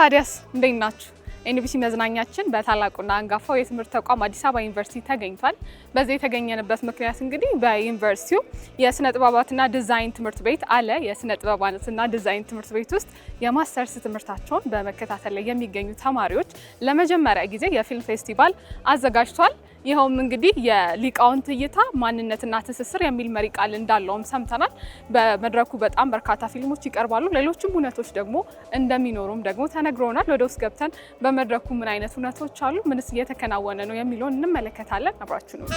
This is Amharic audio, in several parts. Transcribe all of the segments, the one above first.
ታዲያስ እንዴት ናችሁ? ኤንቢሲ መዝናኛችን በታላቁና አንጋፋው የትምህርት ተቋም አዲስ አበባ ዩኒቨርሲቲ ተገኝቷል። በዚህ የተገኘንበት ምክንያት እንግዲህ በዩኒቨርሲቲው የስነ ጥበባትና ዲዛይን ትምህርት ቤት አለ የስነ ጥበባትና ዲዛይን ትምህርት ቤት ውስጥ የማስተርስ ትምህርታቸውን በመከታተል ላይ የሚገኙ ተማሪዎች ለመጀመሪያ ጊዜ የፊልም ፌስቲቫል አዘጋጅቷል። ይኸውም እንግዲህ የሊቃውንት እይታ ማንነትና ትስስር የሚል መሪ ቃል እንዳለውም ሰምተናል። በመድረኩ በጣም በርካታ ፊልሞች ይቀርባሉ። ሌሎችም ሁነቶች ደግሞ እንደሚኖሩም ደግሞ ተነግሮናል። ወደ ውስጥ ገብተን በመድረኩ ምን አይነት ሁነቶች አሉ፣ ምንስ እየተከናወነ ነው የሚለውን እንመለከታለን። አብራችሁ ነው።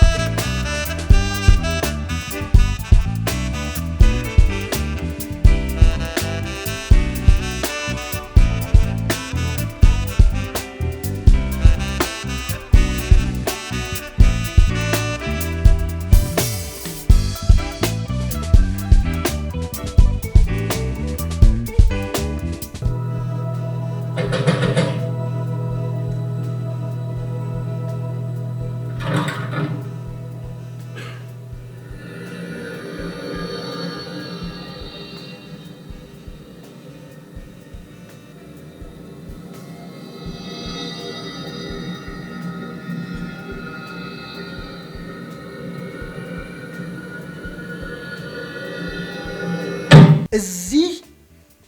እዚህ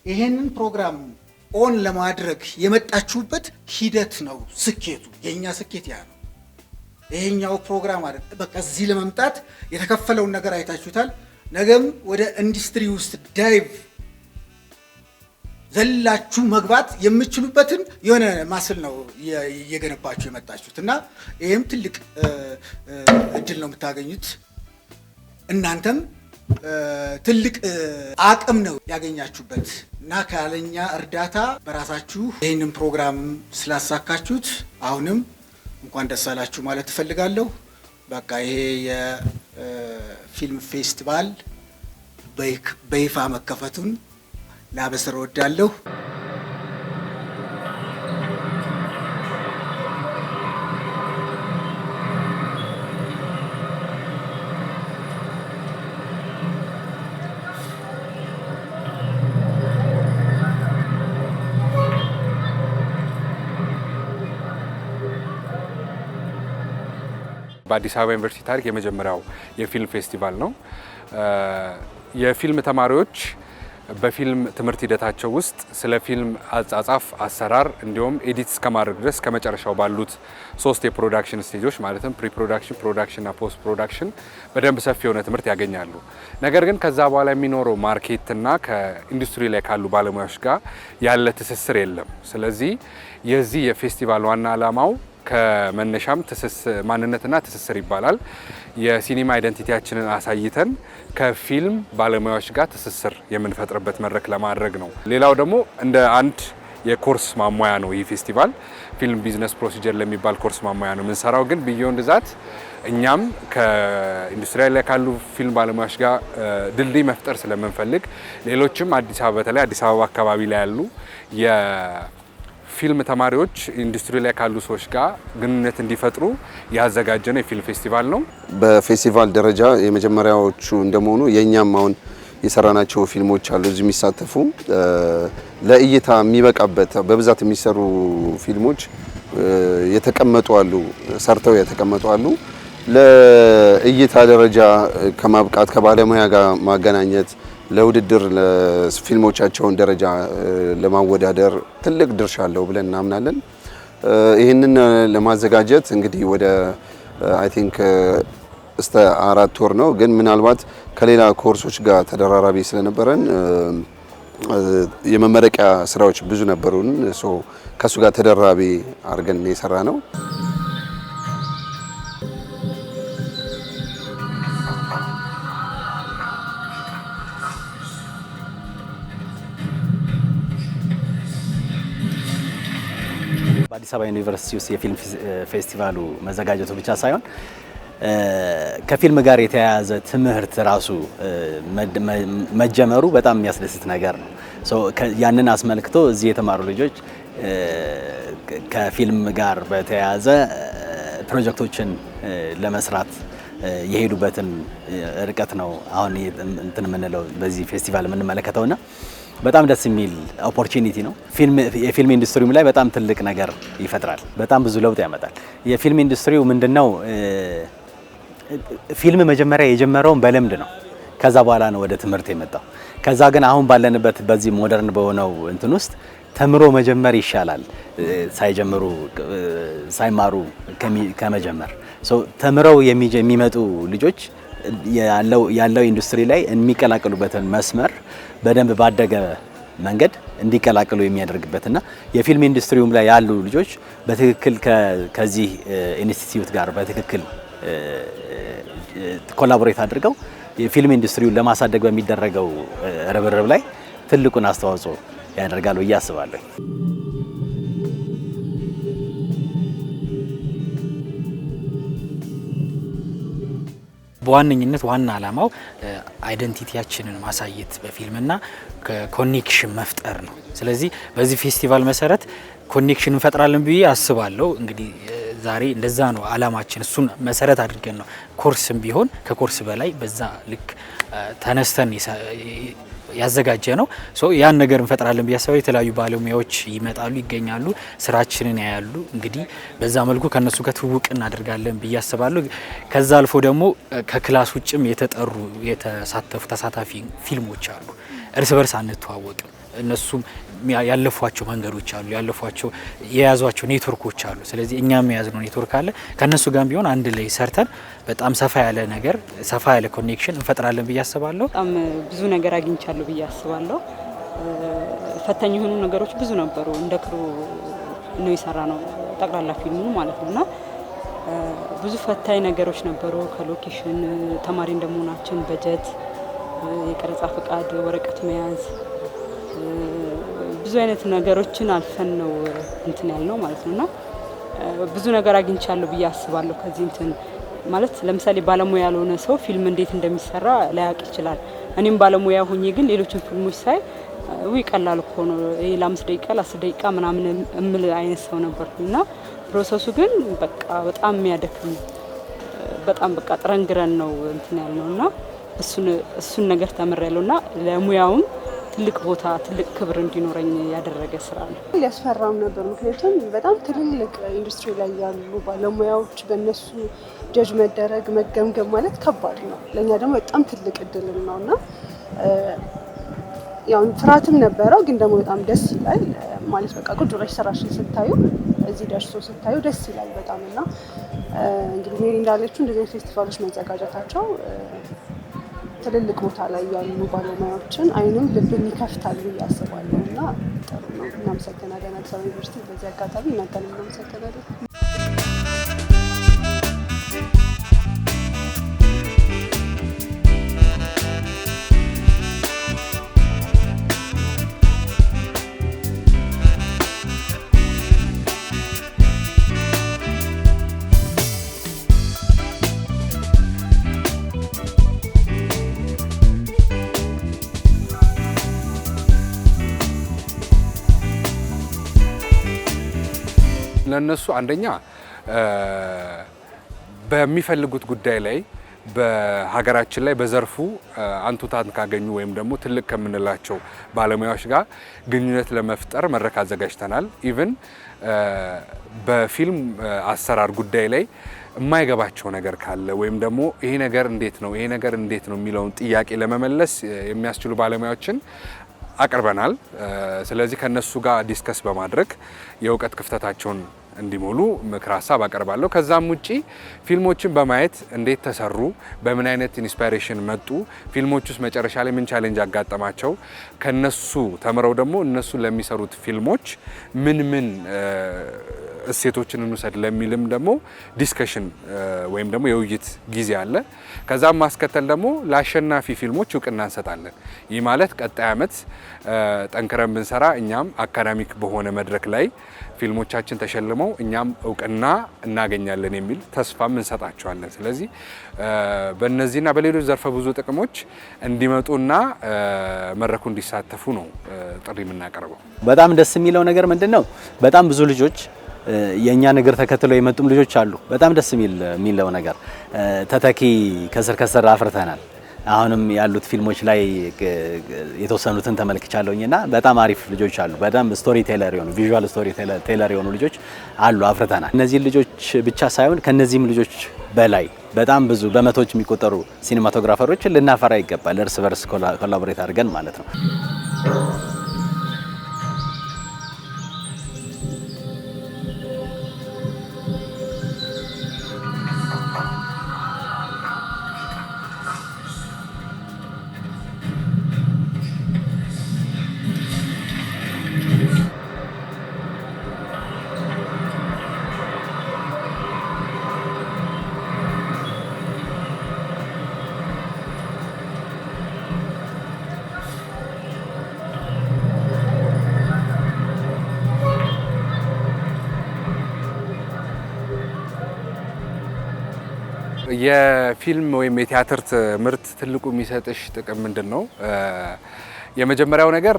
ይሄንን ፕሮግራም ኦን ለማድረግ የመጣችሁበት ሂደት ነው ስኬቱ። የኛ ስኬት ያ ነው። ይሄኛው ፕሮግራም አይደል። በቃ እዚህ ለመምጣት የተከፈለውን ነገር አይታችሁታል። ነገም ወደ ኢንዱስትሪ ውስጥ ዳይቭ ዘላችሁ መግባት የምትችሉበትን የሆነ ማስል ነው እየገነባችሁ የመጣችሁት እና ይሄም ትልቅ እድል ነው የምታገኙት። እናንተም ትልቅ አቅም ነው ያገኛችሁበት እና ካለኛ እርዳታ በራሳችሁ ይህንን ፕሮግራም ስላሳካችሁት አሁንም እንኳን ደስ አላችሁ ማለት እፈልጋለሁ። በቃ ይሄ የፊልም ፌስቲቫል በይፋ መከፈቱን ላበስር እወዳለሁ። በአዲስ አበባ ዩኒቨርሲቲ ታሪክ የመጀመሪያው የፊልም ፌስቲቫል ነው። የፊልም ተማሪዎች በፊልም ትምህርት ሂደታቸው ውስጥ ስለ ፊልም አጻጻፍ፣ አሰራር እንዲሁም ኤዲት እስከማድረግ ድረስ ከመጨረሻው ባሉት 3 የፕሮዳክሽን ስቴጆች ማለትም ፕሪ ፕሮዳክሽን፣ ፕሮዳክሽን እና ፖስት ፕሮዳክሽን በደንብ ሰፊ የሆነ ትምህርት ያገኛሉ። ነገር ግን ከዛ በኋላ የሚኖረው ማርኬት እና ከኢንዱስትሪ ላይ ካሉ ባለሙያዎች ጋር ያለ ትስስር የለም። ስለዚህ የዚህ የፌስቲቫል ዋና ዓላማው ከመነሻም ማንነትና ትስስር ይባላል። የሲኒማ አይደንቲቲያችንን አሳይተን ከፊልም ባለሙያዎች ጋር ትስስር የምንፈጥርበት መድረክ ለማድረግ ነው። ሌላው ደግሞ እንደ አንድ የኮርስ ማሟያ ነው። ይህ ፌስቲቫል ፊልም ቢዝነስ ፕሮሲጀር ለሚባል ኮርስ ማሟያ ነው የምንሰራው። ግን ቢዮንድ ዛት እኛም ከኢንዱስትሪ ላይ ካሉ ፊልም ባለሙያዎች ጋር ድልድይ መፍጠር ስለምንፈልግ ሌሎችም አዲስ አበባ በተለይ አዲስ አበባ አካባቢ ላይ ያሉ ፊልም ተማሪዎች ኢንዱስትሪ ላይ ካሉ ሰዎች ጋር ግንኙነት እንዲፈጥሩ ያዘጋጀነው የፊልም ፌስቲቫል ነው። በፌስቲቫል ደረጃ የመጀመሪያዎቹ እንደመሆኑ የኛም አሁን የሰራናቸው ፊልሞች አሉ እዚህ የሚሳተፉ ለእይታ የሚበቃበት በብዛት የሚሰሩ ፊልሞች የተቀመጡ አሉ፣ ሰርተው የተቀመጡ አሉ። ለእይታ ደረጃ ከማብቃት ከባለሙያ ጋር ማገናኘት ለውድድር ለፊልሞቻቸውን ደረጃ ለማወዳደር ትልቅ ድርሻ አለው ብለን እናምናለን። ይህንን ለማዘጋጀት እንግዲህ ወደ አይ ቲንክ እስከ 4 ወር ነው። ግን ምናልባት ከሌላ ኮርሶች ጋር ተደራራቢ ስለነበረን የመመረቂያ ስራዎች ብዙ ነበሩን። ከሱ ጋር ተደራራቢ አድርገን የሰራ ነው። በአዲስ አበባ ዩኒቨርሲቲ ውስጥ የፊልም ፌስቲቫሉ መዘጋጀቱ ብቻ ሳይሆን ከፊልም ጋር የተያያዘ ትምህርት ራሱ መጀመሩ በጣም የሚያስደስት ነገር ነው። ያንን አስመልክቶ እዚህ የተማሩ ልጆች ከፊልም ጋር በተያያዘ ፕሮጀክቶችን ለመስራት የሄዱበትን ርቀት ነው አሁን እንትን የምንለው በዚህ ፌስቲቫል የምንመለከተውና በጣም ደስ የሚል ኦፖርቹኒቲ ነው። የፊልም ኢንዱስትሪውም ላይ በጣም ትልቅ ነገር ይፈጥራል። በጣም ብዙ ለውጥ ያመጣል። የፊልም ኢንዱስትሪው ምንድነው? ፊልም መጀመሪያ የጀመረውን በልምድ ነው። ከዛ በኋላ ነው ወደ ትምህርት የመጣው። ከዛ ግን አሁን ባለንበት በዚህ ሞደርን በሆነው እንትን ውስጥ ተምሮ መጀመር ይሻላል ሳይማሩ ከመጀመር። ተምረው የሚመጡ ልጆች ያለው ኢንዱስትሪ ላይ የሚቀላቀሉበትን መስመር በደንብ ባደገ መንገድ እንዲቀላቀሉ የሚያደርግበትና የፊልም ኢንዱስትሪውም ላይ ያሉ ልጆች በትክክል ከዚህ ኢንስቲትዩት ጋር በትክክል ኮላቦሬት አድርገው የፊልም ኢንዱስትሪውን ለማሳደግ በሚደረገው ርብርብ ላይ ትልቁን አስተዋጽኦ ያደርጋሉ ብዬ አስባለሁ። በዋነኝነት ዋና ዓላማው አይደንቲቲያችንን ማሳየት በፊልምና ኮኔክሽን መፍጠር ነው። ስለዚህ በዚህ ፌስቲቫል መሰረት ኮኔክሽን እንፈጥራለን ብዬ አስባለሁ። እንግዲህ ዛሬ እንደዛ ነው ዓላማችን። እሱን መሰረት አድርገን ነው ኮርስም ቢሆን ከኮርስ በላይ በዛ ልክ ተነስተን ያዘጋጀ ነው። ያን ነገር እንፈጥራለን ብዬ አስባለሁ። የተለያዩ ባለሙያዎች ይመጣሉ፣ ይገኛሉ፣ ስራችንን ያያሉ። እንግዲህ በዛ መልኩ ከነሱ ጋር ትውውቅ እናደርጋለን ብዬ አስባለሁ። ከዛ አልፎ ደግሞ ከክላስ ውጭም የተሳተፉ ተሳታፊ ፊልሞች አሉ። እርስ በርስ አንተዋወቅም። እነሱም ያለፏቸው መንገዶች አሉ፣ የያዟቸው ኔትወርኮች አሉ። ስለዚህ እኛም የያዝነው ኔትወርክ አለ። ከነሱ ጋር ቢሆን አንድ ላይ ሰርተን በጣም ሰፋ ያለ ኮኔክሽን እንፈጥራለን ብዬ አስባለሁ። በጣም ብዙ ነገር አግኝቻለሁ ብዬ አስባለሁ። ፈታኝ የሆኑ ነገሮች ብዙ ነበሩ። እንደ ክሩ ነው የሰራ ነው ጠቅላላ ፊልሙ ማለት ነውና ብዙ ፈታኝ ነገሮች ነበሩ። ከሎኬሽን ተማሪ እንደመሆናችን በጀት፣ የቀረጻ ፍቃድ፣ ወረቀት መያዝ ብዙ አይነት ነገሮችን አልፈን ነው እንትን ያልነው ማለት ነውና ብዙ ነገር አግኝቻለሁ ብዬ አስባለሁ። ከዚህ እንትን ማለት ለምሳሌ ባለሙያ ያልሆነ ሰው ፊልም እንዴት እንደሚሰራ ላያውቅ ይችላል። እኔም ባለሙያ ሆኜ ግን ሌሎችን ፊልሞች ሳይ ቀላል እኮ ነው ለ5 ደቂቃ ለ10 ደቂቃ ምናምን እምል አይነት ሰው ነበርኩና ፕሮሰሱ ግን በቃ በጣም የሚያደክም በጣም በቃ ጥረንግረን ነው እንትን ያልነውና እሱን ነገር ተምሬያለሁና ለሙያውም ትልቅ ቦታ ትልቅ ክብር እንዲኖረኝ ያደረገ ስራ ነው። ሊያስፈራም ነበር። ምክንያቱም በጣም ትልልቅ ኢንዱስትሪ ላይ ያሉ ባለሙያዎች በእነሱ ጀጅ መደረግ መገምገም ማለት ከባድ ነው። ለእኛ ደግሞ በጣም ትልቅ እድልም ነው እና ያው ፍርሃትም ነበረው፣ ግን ደግሞ በጣም ደስ ይላል ማለት በቃ ቁጭ ብለሽ ስራሽን ስታዩ እዚህ ደርሶ ስታዩ ደስ ይላል በጣም እና እንግዲህ ሜሪ እንዳለችው እንደዚህ ፌስቲቫሎች መዘጋጀታቸው ትልልቅ ቦታ ላይ ያሉ ባለሙያዎችን አይንም ልብን ይከፍታል ብዬ አስባለሁ እና ጥሩ ነው። እናመሰግናለን አዲስ አበባ ዩኒቨርሲቲ በዚህ አጋጣሚ እናንተንም እናመሰግናለን። ለነሱ አንደኛ በሚፈልጉት ጉዳይ ላይ በሀገራችን ላይ በዘርፉ አንቱታን ካገኙ ወይም ደግሞ ትልቅ ከምንላቸው ባለሙያዎች ጋር ግንኙነት ለመፍጠር መድረክ አዘጋጅተናል። ኢቭን በፊልም አሰራር ጉዳይ ላይ የማይገባቸው ነገር ካለ ወይም ደግሞ ይሄ ነገር እንዴት ነው የሚለውን ጥያቄ ለመመለስ የሚያስችሉ ባለሙያዎችን አቅርበናል። ስለዚህ ከነሱ ጋር ዲስከስ በማድረግ የእውቀት ክፍተታቸውን እንዲሞሉ ምክር ሀሳብ አቀርባለሁ። ከዛም ውጪ ፊልሞችን በማየት እንዴት ተሰሩ፣ በምን አይነት ኢንስፓይሬሽን መጡ፣ ፊልሞች ውስጥ መጨረሻ ላይ ምን ቻሌንጅ አጋጠማቸው፣ ከነሱ ተምረው ደግሞ እነሱ ለሚሰሩት ፊልሞች ምን እሴቶችን እንውሰድ ለሚልም ደግሞ ዲስከሽን ወይም ደግሞ የውይይት ጊዜ አለ። ከዛም ማስከተል ደግሞ ለአሸናፊ ፊልሞች እውቅና እንሰጣለን። ይህ ማለት ቀጣይ ዓመት ጠንክረን ብንሰራ እኛም አካዳሚክ በሆነ መድረክ ላይ ፊልሞቻችን ተሸልመው እኛም እውቅና እናገኛለን የሚል ተስፋም እንሰጣቸዋለን። ስለዚህ በእነዚህና በሌሎች ዘርፈ ብዙ ጥቅሞች እንዲመጡና መድረኩ እንዲሳተፉ ነው ጥሪ የምናቀርበው። በጣም ደስ የሚለው ነገር ምንድነው? በጣም ብዙ ልጆች የኛ ነገር ተከትለው የመጡም ልጆች አሉ። በጣም ደስ የሚለው ነገር ተተኪ ከስር አፍርተናል አሁንም ያሉት ፊልሞች ላይ የተወሰኑትን ተመልክቻለሁኝና በጣም አሪፍ ልጆች አሉ። በጣም ስቶሪ ቴለር የሆኑ ቪዥዋል ስቶሪ ቴለር የሆኑ ልጆች አሉ አፍርተናል። እነዚህ ልጆች ብቻ ሳይሆን ከነዚህም ልጆች በላይ በጣም ብዙ በመቶዎች የሚቆጠሩ ሲኒማቶግራፈሮችን ልናፈራ ይገባል። እርስ በርስ ኮላቦሬት አድርገን ማለት ነው። የፊልም ወይም የቲያትር ትምህርት ትልቁ የሚሰጥሽ ጥቅም ምንድን ነው? የመጀመሪያው ነገር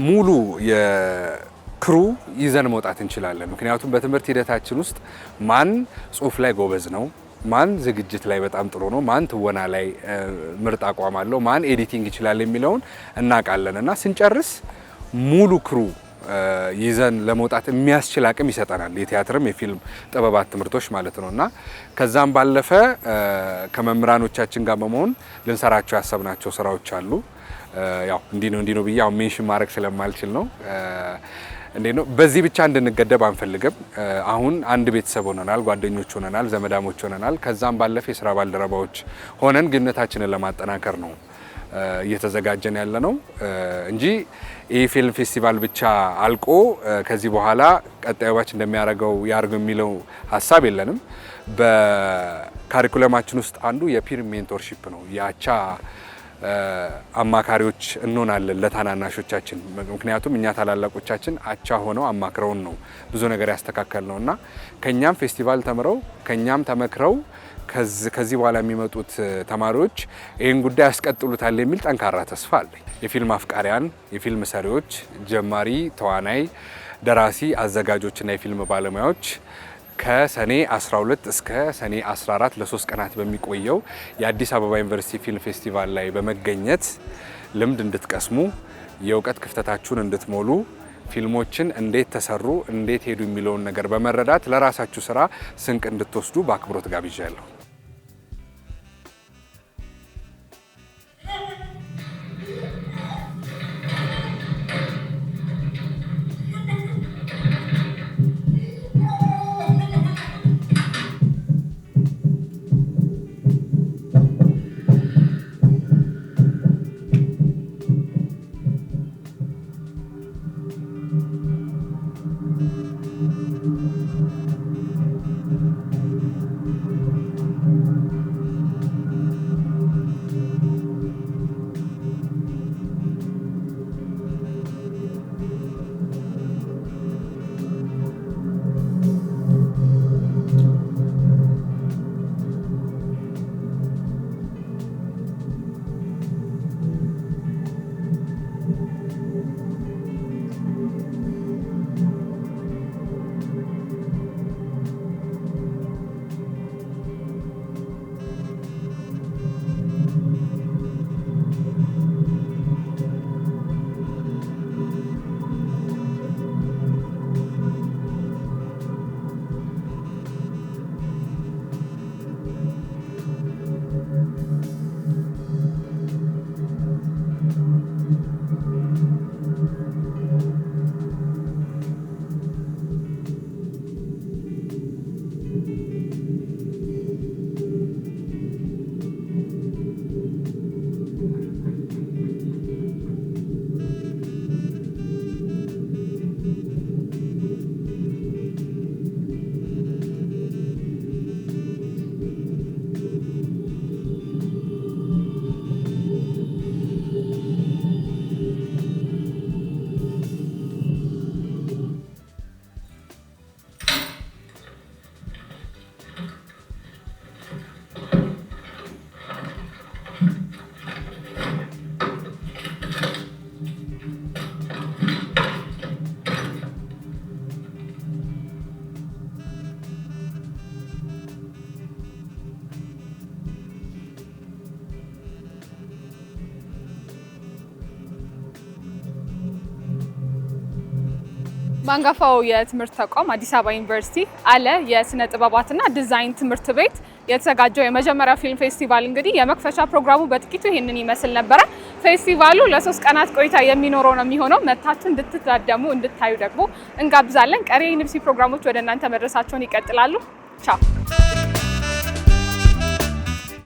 ሙሉ የክሩ ይዘን መውጣት እንችላለን። ምክንያቱም በትምህርት ሂደታችን ውስጥ ማን ጽሁፍ ላይ ጎበዝ ነው፣ ማን ዝግጅት ላይ በጣም ጥሩ ነው፣ ማን ትወና ላይ ምርጥ አቋም አለው፣ ማን ኤዲቲንግ ይችላል የሚለውን እናውቃለን እና ስንጨርስ ሙሉ ክሩ ይዘን ለመውጣት የሚያስችል አቅም ይሰጠናል። የቲያትርም የፊልም ጥበባት ትምህርቶች ማለት ነው እና ከዛም ባለፈ ከመምህራኖቻችን ጋር በመሆን ልንሰራቸው ያሰብናቸው ስራዎች አሉ። ያው እንዲህ ነው ብዬ አሁን ሜንሽን ማድረግ ስለማልችል ነው። እንዴ ነው በዚህ ብቻ እንድንገደብ አንፈልግም። አሁን አንድ ቤተሰብ ሆነናል፣ ጓደኞች ሆነናል፣ ዘመዳሞች ሆነናል። ከዛም ባለፈ የስራ ባልደረባዎች ሆነን ግንኙነታችንን ለማጠናከር ነው እየተዘጋጀን ያለ ነው እንጂ ይህ ፊልም ፌስቲቫል ብቻ አልቆ ከዚህ በኋላ ቀጣዩ ባች እንደሚያደርገው ያርግ የሚለው ሀሳብ የለንም። በካሪኩለማችን ውስጥ አንዱ የፒር ሜንቶርሺፕ ነው። የአቻ አማካሪዎች እንሆናለን ለታናናሾቻችን። ምክንያቱም እኛ ታላላቆቻችን አቻ ሆነው አማክረውን ነው ብዙ ነገር ያስተካከል ነው እና ከኛም ፌስቲቫል ተምረው ከኛም ተመክረው ከዚህ በኋላ የሚመጡት ተማሪዎች ይህን ጉዳይ ያስቀጥሉታል የሚል ጠንካራ ተስፋ አለኝ። የፊልም አፍቃሪያን፣ የፊልም ሰሪዎች፣ ጀማሪ ተዋናይ፣ ደራሲ፣ አዘጋጆችና የፊልም ባለሙያዎች ከሰኔ 12 እስከ ሰኔ 14 ለ3 ቀናት በሚቆየው የአዲስ አበባ ዩኒቨርሲቲ ፊልም ፌስቲቫል ላይ በመገኘት ልምድ እንድትቀስሙ፣ የእውቀት ክፍተታችሁን እንድትሞሉ፣ ፊልሞችን እንዴት ተሰሩ እንዴት ሄዱ የሚለውን ነገር በመረዳት ለራሳችሁ ስራ ስንቅ እንድትወስዱ በአክብሮት ጋብዣለሁ። በአንጋፋው የትምህርት ተቋም አዲስ አበባ ዩኒቨርሲቲ አለ የስነ ጥበባትና ዲዛይን ትምህርት ቤት የተዘጋጀው የመጀመሪያ ፊልም ፌስቲቫል እንግዲህ የመክፈቻ ፕሮግራሙ በጥቂቱ ይሄንን ይመስል ነበረ። ፌስቲቫሉ ለ3 ቀናት ቆይታ የሚኖረው ነው የሚሆነው። መታችሁ እንድትታደሙ እንድታዩ ደግሞ እንጋብዛለን። ቀሪ የኢንቢሲ ፕሮግራሞች ወደ እናንተ መድረሳቸውን ይቀጥላሉ። ቻው